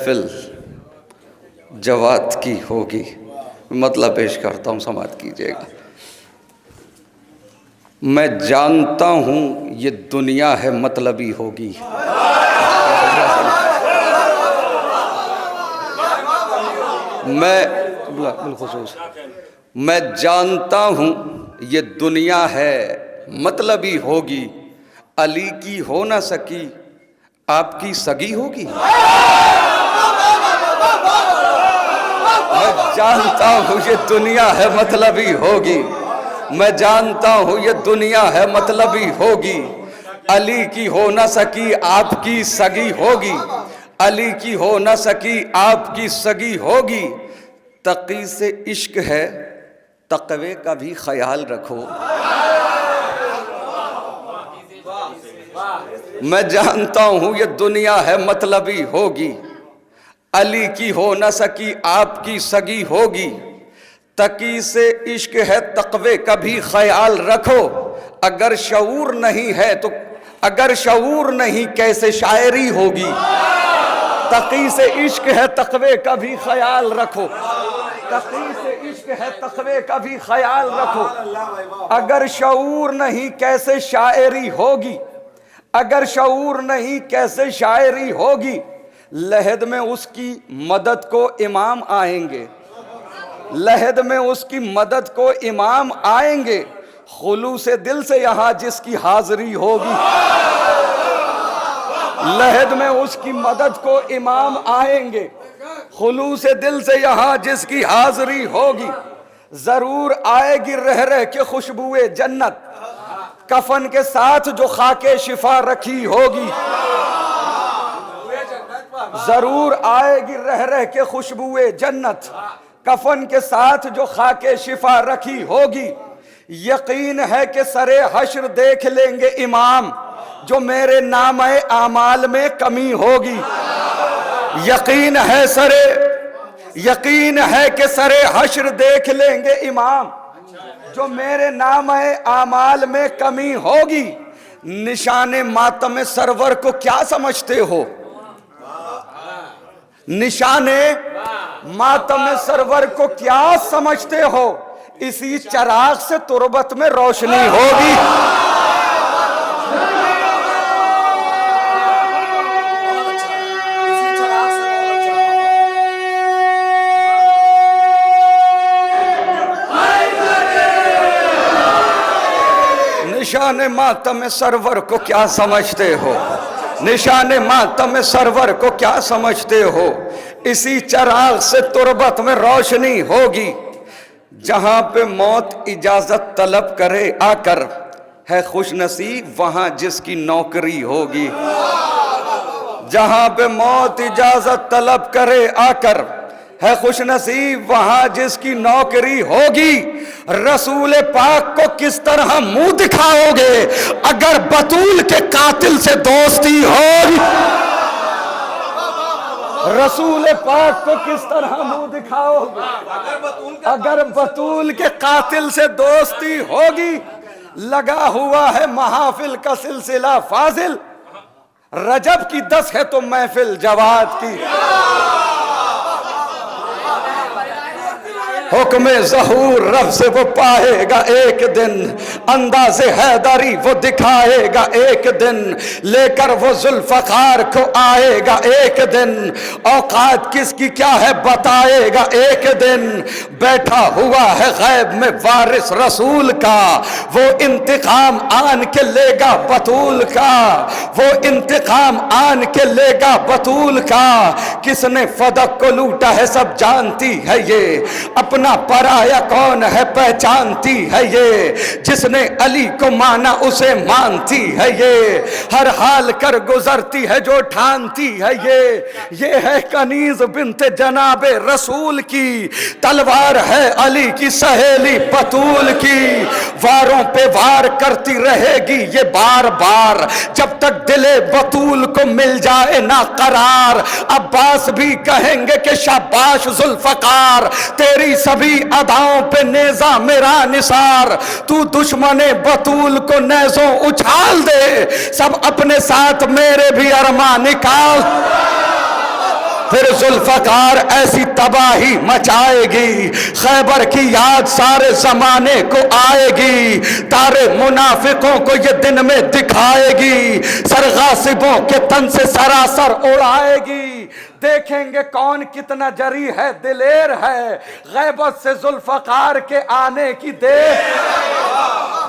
महफिल जवात की होगी। मतलब पेश करता हूँ, समात कीजिएगा। मैं जानता हूँ ये दुनिया है मतलबी होगी। मैं जानता हूँ ये दुनिया है मतलबी होगी। अली की हो ना सकी आपकी सगी होगी। मैं जानता हूँ ये दुनिया है मतलबी होगी। मैं जानता हूँ ये दुनिया है मतलबी होगी। अली की हो ना सकी आपकी सगी होगी। अली की हो ना सकी आपकी सगी होगी। तकी से इश्क है तकवे का भी ख्याल रखो। मैं जानता हूँ ये दुनिया है मतलबी होगी। अली की हो न सकी आपकी सगी होगी। तकी से इश्क है तकवे का भी ख्याल रखो। अगर शऊर नहीं है तो अगर शऊर नहीं कैसे शायरी होगी। तकी से इश्क है तकवे का भी ख्याल रखो। तकी से इश्क है तकवे का भी ख्याल रखो। अगर शऊर नहीं कैसे शायरी होगी। अगर शऊर नहीं कैसे शायरी होगी। लहद में उसकी मदद को इमाम आएंगे। लहद में उसकी मदद को इमाम आएंगे। खुलूस दिल से यहाँ जिसकी हाजिरी होगी। लहद में उसकी मदद को इमाम आएंगे। खुलूस दिल से यहाँ जिसकी हाजिरी होगी। जरूर आएगी रह रह के खुशबुए जन्नत। कफन के साथ जो खाके शिफा रखी होगी। जरूर आएगी रह रह के खुशबुए जन्नत। कफन के साथ जो खाके शिफा रखी होगी। यकीन है कि सरे हश्र देख लेंगे इमाम। जो मेरे नामे आमाल में कमी होगी। यकीन है कि सरे हश्र देख लेंगे इमाम। जो मेरे नामे आमाल में कमी होगी। निशाने मातम सरवर को क्या समझते हो। निशाने मातम सरवर को क्या समझते हो। इसी चराग से तुरबत में रोशनी होगी। निशाने मातम सरवर को क्या समझते हो। निशाने मातम सरवर को क्या समझते हो। इसी चराग से तुरबत में रोशनी होगी। जहां पे मौत इजाजत तलब करे आकर। है खुशनसीब वहां जिसकी नौकरी होगी। जहां पे मौत इजाजत तलब करे आकर। है खुशनसीब वहां जिसकी नौकरी होगी। रसूल पाक को किस तरह मुंह दिखाओगे अगर बतूल के कातिल से दोस्ती होगी। रसूल पाक को किस तरह मुंह दिखाओगे अगर बतूल के कातिल से दोस्ती होगी। लगा हुआ है महफिल का सिलसिला फाजिल। रजब की 10 है तो महफिल जवाद की। हुक्म ज़हूर रब से वो पाएगा एक दिन। अंदाज़े हैदरी वो दिखाएगा एक दिन। लेकर वो जुल्फ़कार को आएगा एक दिन। औकात किसकी क्या है बताएगा एक दिन। बैठा हुआ है गैब में वारिस रसूल का। वो इंतकाम आन के लेगा बतूल का। वो इंतकाम आन के लेगा बतूल का। किसने फदक को लूटा है सब जानती है ये। अपना पराया कौन है पहचानती है ये। जिसने अली को माना उसे मानती है ये। हर हाल कर गुजरती है जो ठानती है ये है कनीज बिन्ते जनाबे रसूल की। तलवार है अली की सहेली बतूल की। वारों पे वार करती रहेगी ये बार बार। जब तक दिले बतूल को मिल जाए ना करार। अब्बास भी कहेंगे कि शाबाश जुल्फकार। तेरी सभी अदाओं पे नेजा मेरा निसार। तू दुश्मने बतूल को नेज़ों उछाल दे। सब अपने साथ मेरे भी अरमान निकाल। फिर जुल्फकार ऐसी तबाही मचाएगी, खैबर की याद सारे जमाने को आएगी, तारे मुनाफिकों को ये दिन में दिखाएगी, सरगासिबों के तन से सरासर उड़ाएगी। देखेंगे कौन कितना जरी है, दिलेर है, गैबत से जुल्फकार के आने की देर।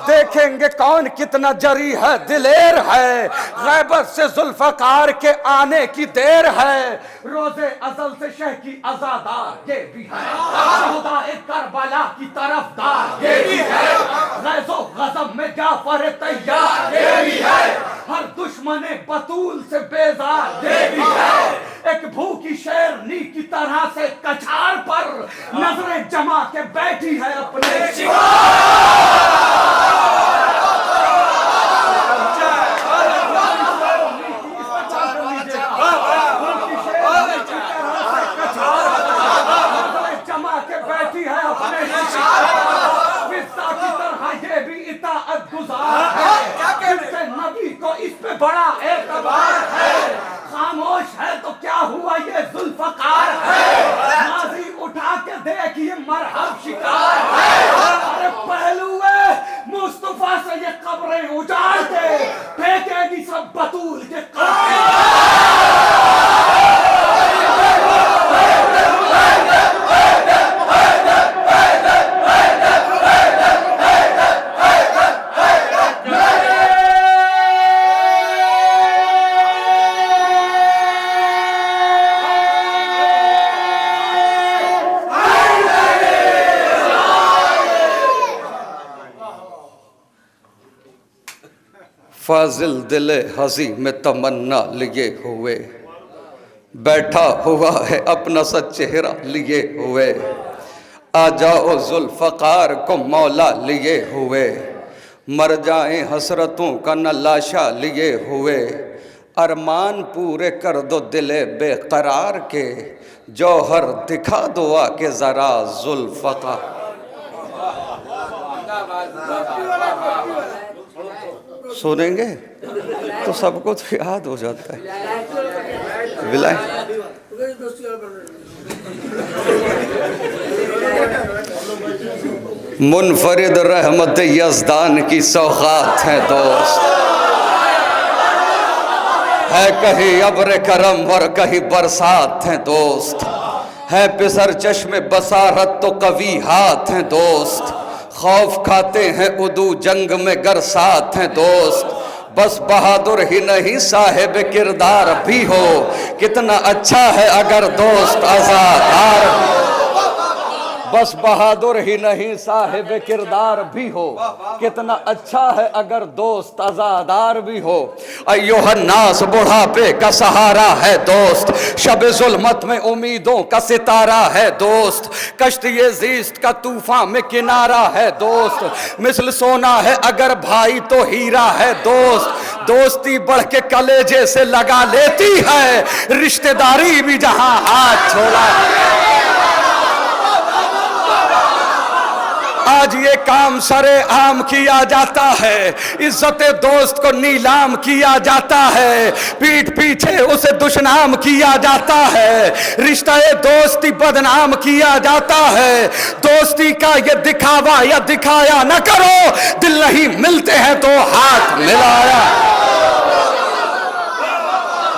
देखेंगे कौन कितना जरी है, दिलेर है, गैबत से जुल्फकार के आने की देर है। रोजे अजल से शह की आजादार ये भी है, शोहदाए करबला की तरफदार ये भी है, गैज़ो गज़ब में जाफर तैयार ये भी है, हर दुश्मने बतूल से बेजार ये भी है। एक भूखी शेरनी की तरह से कछार पर नजरें जमा के बैठी है अपने शिकार। जमा के बैठी है अपने की तरह ये भी इताअत गुजार है, इससे नबी को इस पे बड़ा एतबार है। खामोश है तो क्या हुआ ये जुल्फकार है, नाज़ी उठा के देखिए मरहब शिकार है। अरे पहलुए मुस्तफा से ये कब्रें उजाड़ के फेंकेगी सब बतूल के फाजिल दिले हजी में तमन्ना लिए हुए, बैठा हुआ है अपना सा चेहरा लिए हुए, आ जाओ जुल्फकार को मौला लिए हुए, मर जाएं हसरतों का न लाशा लिए हुए, अरमान पूरे कर दो दिले बेकरार के, जौहर दिखा दो आके जरा जुल्फकार। सुनेंगे तो सबको तो याद हो जाता है। विलाय मुनफरिद रहमत यज़दान की सौगात है दोस्त, है कहीं अब्र करम और कहीं बरसात है दोस्त, है पिसर चश्मे बसारत तो कभी हाथ हैं दोस्त, खौफ खाते हैं उदू जंग में गर साथ हैं दोस्त, बस बहादुर ही नहीं साहिब किरदार भी हो, कितना अच्छा है अगर दोस्त आज़ादार, बस बहादुर ही नहीं साहिब किरदार भी हो, कितना अच्छा है अगर दोस्त आज़ादार भी हो। अय्युहन्नास बुढ़ापे का सहारा है दोस्त, शब जुल्मत में उम्मीदों का सितारा है दोस्त, कश्ती ज़ीस्त का तूफान में किनारा है दोस्त, मिसल सोना है अगर भाई तो हीरा है दोस्त, दोस्ती बढ़ के कलेजे से लगा लेती है, रिश्तेदारी भी जहां हाथ छोड़ा। आज ये काम सरे आम किया जाता है, इज्जत दोस्त को नीलाम किया जाता है, पीठ पीछे उसे दुश्मन किया जाता है, रिश्ता दोस्ती बदनाम किया जाता है। दोस्ती का ये दिखावा या दिखाया न करो, दिल नहीं मिलते हैं तो हाथ मिलाया।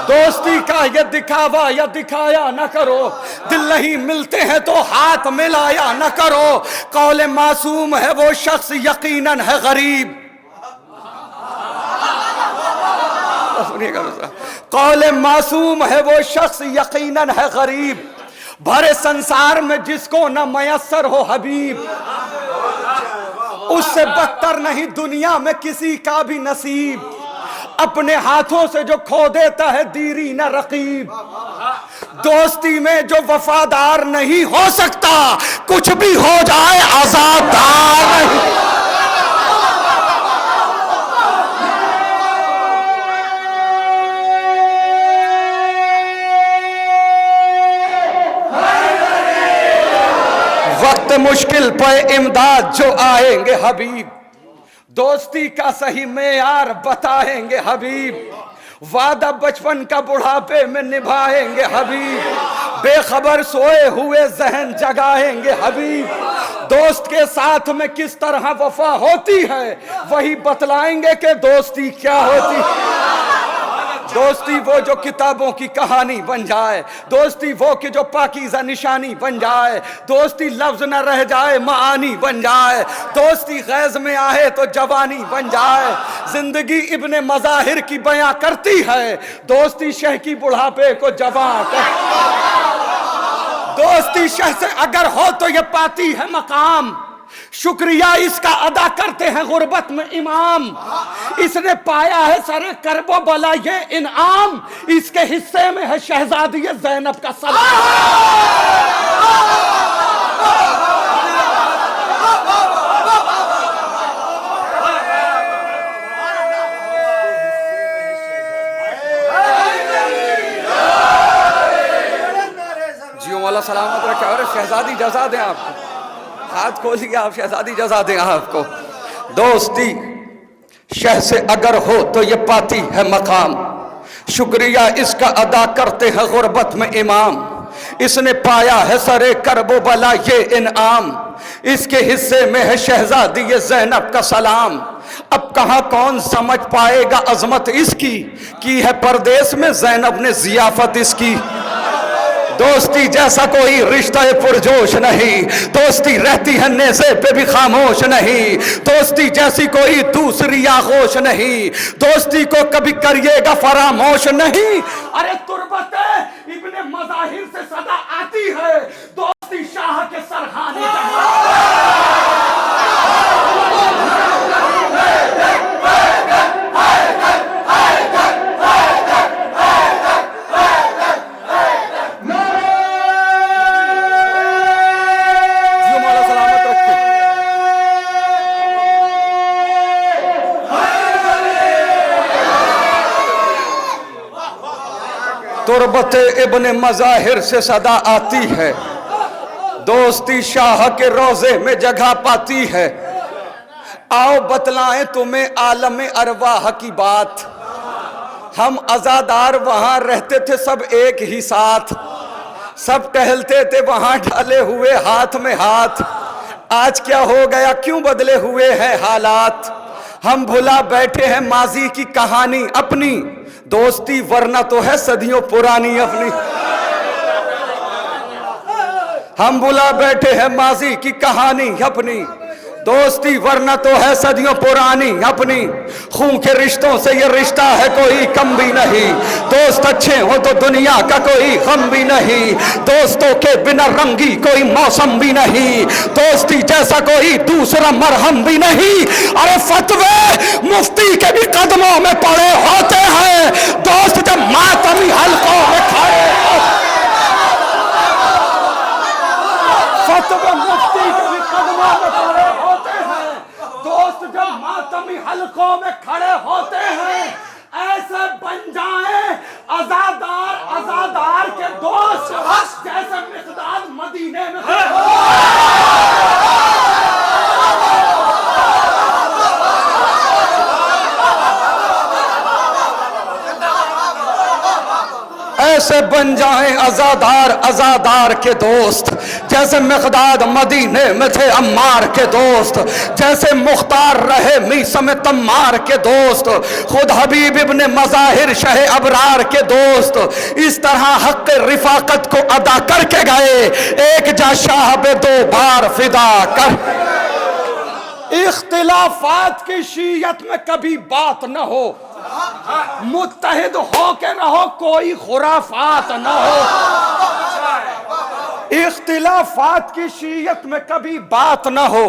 दोस्ती का ये दिखावा या दिखाया न करो, दिल नहीं मिलते हैं तो हाथ मिलाया न करो। कौले मासूम है वो शख्स यकीनन है गरीब, कौले मासूम है वो शख्स यकीनन है गरीब, भरे संसार में जिसको न मयस्सर हो हबीब, उससे बदतर नहीं दुनिया में किसी का भी नसीब, अपने हाथों से जो खो देता है दीरी न रकीब, दोस्ती में जो वफादार नहीं हो सकता, कुछ भी हो जाए आज़ादार नहीं। वक्त मुश्किल पे इमदाद जो आएंगे हबीब, दोस्ती का सही मेयार बताएंगे हबीब, वादा बचपन का बुढ़ापे में निभाएंगे हबीब, बेखबर सोए हुए जहन जगाएंगे हबीब। दोस्त के साथ में किस तरह वफा होती है वही बतलाएंगे कि दोस्ती क्या होती है। दोस्ती वो जो किताबों की कहानी बन जाए, दोस्ती वो कि जो पाकीज़ा निशानी बन जाए, दोस्ती लफ्ज न रह जाए मानी बन जाए, दोस्ती गैज़ में आए तो जवानी बन जाए। जिंदगी इब्ने मज़ाहिर की बयां करती है, दोस्ती शह की बुढ़ापे को जवां कर। दोस्ती शह से अगर हो तो ये पाती है मकाम, शुक्रिया इसका अदा करते हैं गुर्बत में इमाम। इसने पाया है सरे करबो बला ये इनाम, इसके हिस्से में है शहजादी ज़ैनब का सलाम। जियो वाला सलामत रखे। और शहजादी जजा दें आपको, हाथ खोलिए आप, शहजादी जजा दें आपको। दोस्ती शह से अगर हो तो ये पाती है मकाम, शुक्रिया इसका अदा करते हैं गुर्बत में इमाम। इसने पाया है सरे करबो बला ये इनाम, इसके हिस्से में है शहजादी ये ज़ैनब का सलाम। अब कहां कौन समझ पाएगा अजमत इसकी, की है परदेश में ज़ैनब ने जियाफत इसकी। दोस्ती जैसा कोई रिश्ता पुरजोश नहीं, दोस्ती रहती है नेज़े पे भी खामोश नहीं, दोस्ती जैसी कोई दूसरी आगोश नहीं, दोस्ती को कभी करिएगा फरामोश नहीं। अरे तुरबत इब्ने मज़ाहिर से सदा आती है, दोस्ती शाह के सरहाने तुरबत इब्ने मज़ाहिर से सदा आती है, दोस्ती शाह के रोजे में जगह पाती है। आओ बतलाएं तुम्हें आलम अरवाह की बात, हम आज़ादार वहां रहते थे सब एक ही साथ, सब टहलते थे वहां डाले हुए हाथ में हाथ। आज क्या हो गया, क्यों बदले हुए हैं हालात, हम भुला बैठे हैं माजी की कहानी अपनी, दोस्ती वरना तो है सदियों पुरानी अपनी। हम भुला बैठे हैं माजी की कहानी अपनी, दोस्ती वरना तो है सदियों पुरानी अपनी। खून के रिश्तों से ये रिश्ता है कोई कम भी नहीं, दोस्त अच्छे हो तो दुनिया का कोई गम भी नहीं, दोस्तों के बिना रंगी कोई मौसम भी नहीं, दोस्ती जैसा कोई दूसरा मरहम भी नहीं। अरे फतवे मुफ्ती के भी कदमों में पड़े होते हैं, दोस्त जब मातमी हल्कों में खड़े फतवे मुफ्ती के भी कदमों में पड़े होते हैं, दोस्त जब मातमी हल्कों में खड़े होते हैं। ऐसे बन जाए आज़ादार के दोस्त जैसे मिक़दाद मदीने में। ऐसे बन जाएं आज़ादार के दोस्त जैसे मिक़दाद मदीने में थे अम्मार के दोस्त, जैसे मुख्तार रहे मीसम तम्मार के दोस्त, खुद हबीब इब्ने मज़ाहिर शहे अबरार के दोस्त। इस तरह हक़ रिफ़ाक़त को अदा करके गए, एक जा शाह बे दो बार फिदा कर। इख्तिलाफात की शीयत में कभी बात न हो, मुत्तहिद हो के रहो, कोई खुराफात न हो। इख्तिलाफात की शीयत में कभी बात न हो,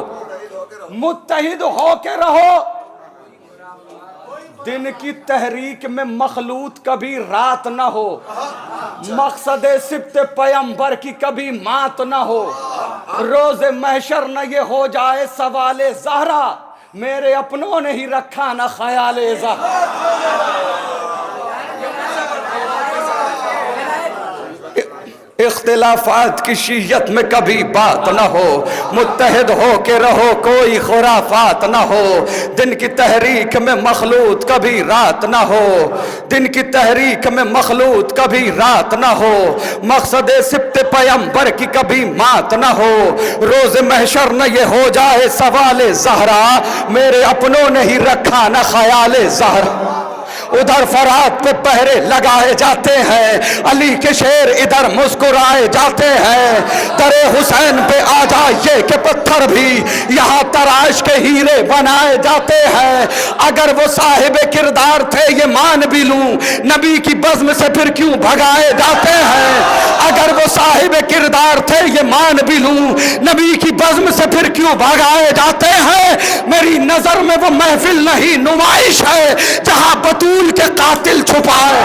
मुत्तहिद हो के रहो। दिन की तहरीक में मखलूत कभी रात न हो, मकसद सिब्त पैगंबर की कभी मात न हो। रोज़े महशर न ये हो जाए सवाले ज़हरा, मेरे अपनों ने ही रखा न ख्याले ज़हरा। इख्तिलाफात की शीयत में कभी बात ना हो, मुत्तहिद हो के रहो, कोई खुराफात ना हो। दिन की तहरीक में मखलूत कभी रात ना हो, दिन की तहरीक में मखलूत कभी रात ना हो। मकसद सिब्त पैगंबर की कभी मात ना हो। रोज महशर न ये हो जाए सवाल ज़हरा, मेरे अपनों ने ही रखा ना ख्याल ज़हरा। उधर फरात पे पहरे लगाए जाते हैं, अली के शेर इधर मुस्कुराए जाते हैं। दरे हुसैन पे आ जाइए के पत्थर भी यहाँ तराश के हीरे बनाए जाते हैं। अगर वो साहिब किरदार थे ये मान भी लूं, नबी की बज़्म से फिर क्यों भगाए जाते हैं। अगर वो साहिब किरदार थे ये मान भी लूं, नबी की बज़्म से फिर क्यों भगाए जाते हैं। मेरी नजर में वो महफिल नहीं नुमाइश है जहां बतूल के कातिल छुपाए।